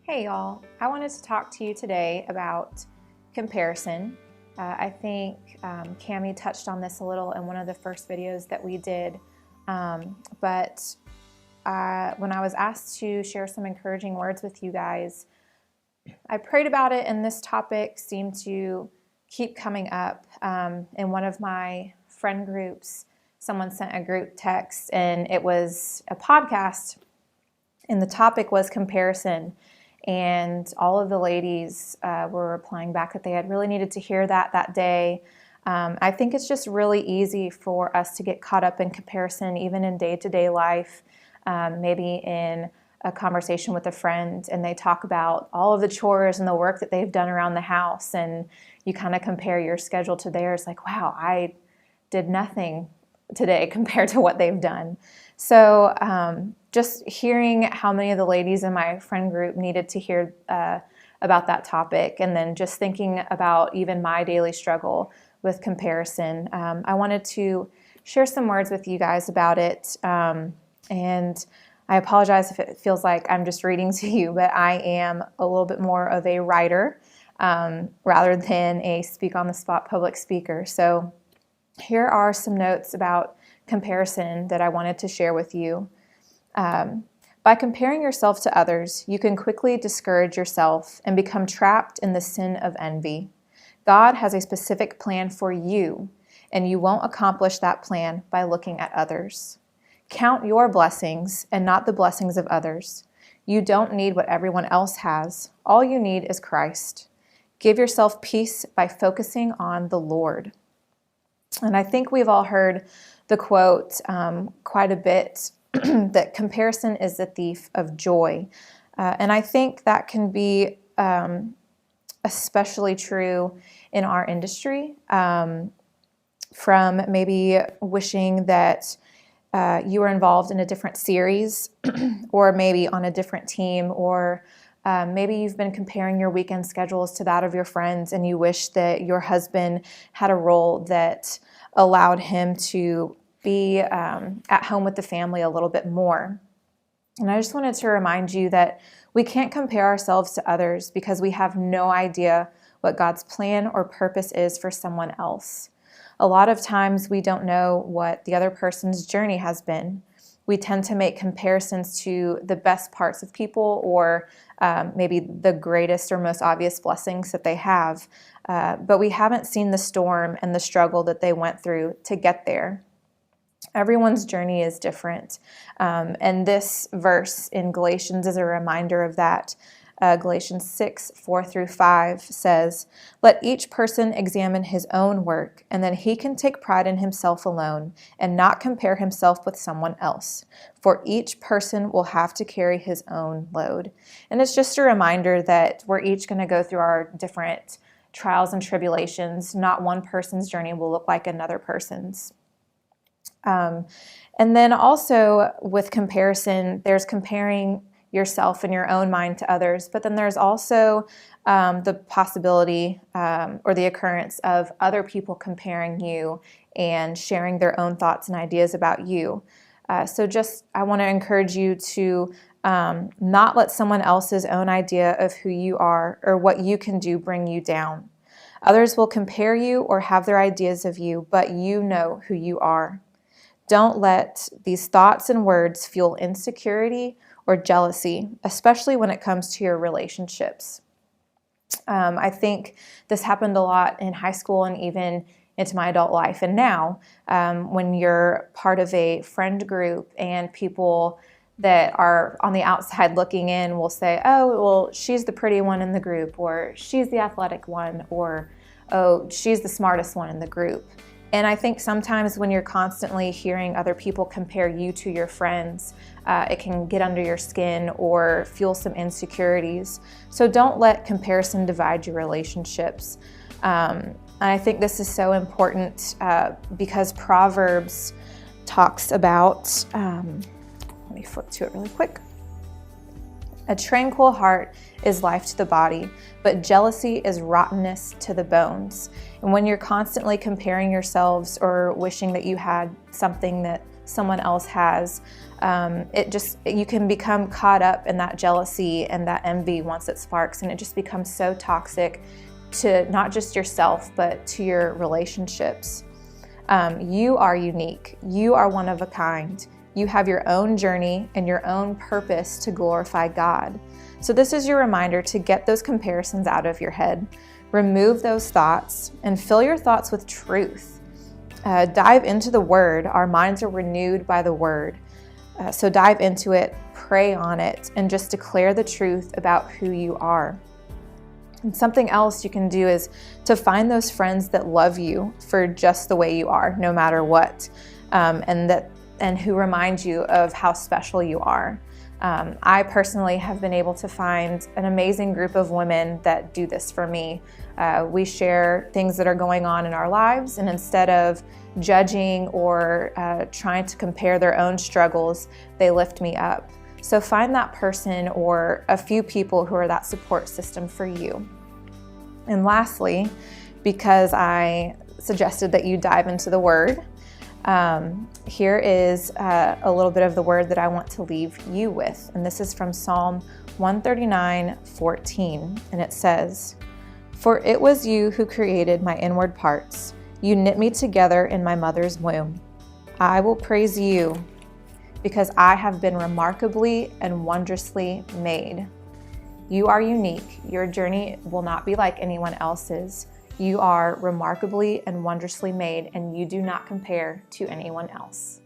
Hey y'all, I wanted to talk to you today about comparison. I think Cami touched on this a little in one of the first videos that we did, but when I was asked to share some encouraging words with you guys, I prayed about it, and this topic seemed to keep coming up. In one of my friend groups, someone sent a group text, and it was a podcast, and the topic was comparison. And all of the ladies were replying back that they had really needed to hear that day. I think it's just really easy for us to get caught up in comparison, even in day-to-day life, maybe in a conversation with a friend, and they talk about all of the chores and the work that they've done around the house, and you kind of compare your schedule to theirs, like, wow, I did nothing today compared to what they've done. So just hearing how many of the ladies in my friend group needed to hear about that topic, and then just thinking about even my daily struggle with comparison, I wanted to share some words with you guys about it. And I apologize if it feels like I'm just reading to you, but I am a little bit more of a writer rather than a speak-on-the-spot public speaker. So here are some notes about comparison that I wanted to share with you. By comparing yourself to others, you can quickly discourage yourself and become trapped in the sin of envy. God has a specific plan for you, and you won't accomplish that plan by looking at others. Count your blessings and not the blessings of others. You don't need what everyone else has. All you need is Christ. Give yourself peace by focusing on the Lord. And I think we've all heard the quote quite a bit, that comparison is the thief of joy. And I think that can be especially true in our industry, from maybe wishing that you were involved in a different series or maybe on a different team, or maybe you've been comparing your weekend schedules to that of your friends, and you wish that your husband had a role that allowed him to be at home with the family a little bit more. And I just wanted to remind you that we can't compare ourselves to others because we have no idea what God's plan or purpose is for someone else. A lot of times we don't know what the other person's journey has been. We tend to make comparisons to the best parts of people, or maybe the greatest or most obvious blessings that they have, but we haven't seen the storm and the struggle that they went through to get there. Everyone's journey is different, and this verse in Galatians is a reminder of that. Galatians 6:4-5 says, "Let each person examine his own work, and then he can take pride in himself alone and not compare himself with someone else. For each person will have to carry his own load." And it's just a reminder that we're each going to go through our different trials and tribulations. Not one person's journey will look like another person's. And then also with comparison, there's comparing yourself in your own mind to others, but then there's also the possibility or the occurrence of other people comparing you and sharing their own thoughts and ideas about you. So I want to encourage you to not let someone else's own idea of who you are or what you can do bring you down. Others will compare you or have their ideas of you, but you know who you are. Don't let these thoughts and words fuel insecurity or jealousy, especially when it comes to your relationships. I think this happened a lot in high school and even into my adult life. And now, when you're part of a friend group and people that are on the outside looking in will say, oh, well, she's the pretty one in the group, or she's the athletic one, or, oh, she's the smartest one in the group. And I think sometimes when you're constantly hearing other people compare you to your friends, it can get under your skin or fuel some insecurities. So don't let comparison divide your relationships. And I think this is so important because Proverbs talks about, let me flip to it really quick. A tranquil heart is life to the body, but jealousy is rottenness to the bones. And when you're constantly comparing yourselves or wishing that you had something that someone else has. You can become caught up in that jealousy and that envy once it sparks, and it just becomes so toxic to not just yourself, but to your relationships. You are unique. You are one of a kind. You have your own journey and your own purpose to glorify God. So this is your reminder to get those comparisons out of your head. Remove those thoughts and fill your thoughts with truth. Dive into the Word. Our minds are renewed by the Word. So dive into it, pray on it, and just declare the truth about who you are. And something else you can do is to find those friends that love you for just the way you are, no matter what, and who remind you of how special you are. I personally have been able to find an amazing group of women that do this for me. We share things that are going on in our lives, and instead of judging or trying to compare their own struggles, they lift me up. So find that person or a few people who are that support system for you. And lastly, because I suggested that you dive into the Word, here is a little bit of the Word that I want to leave you with. And this is from Psalm 139:14. And it says, "For it was you who created my inward parts. You knit me together in my mother's womb. I will praise you because I have been remarkably and wondrously made." You are unique. Your journey will not be like anyone else's. You are remarkably and wondrously made, and you do not compare to anyone else.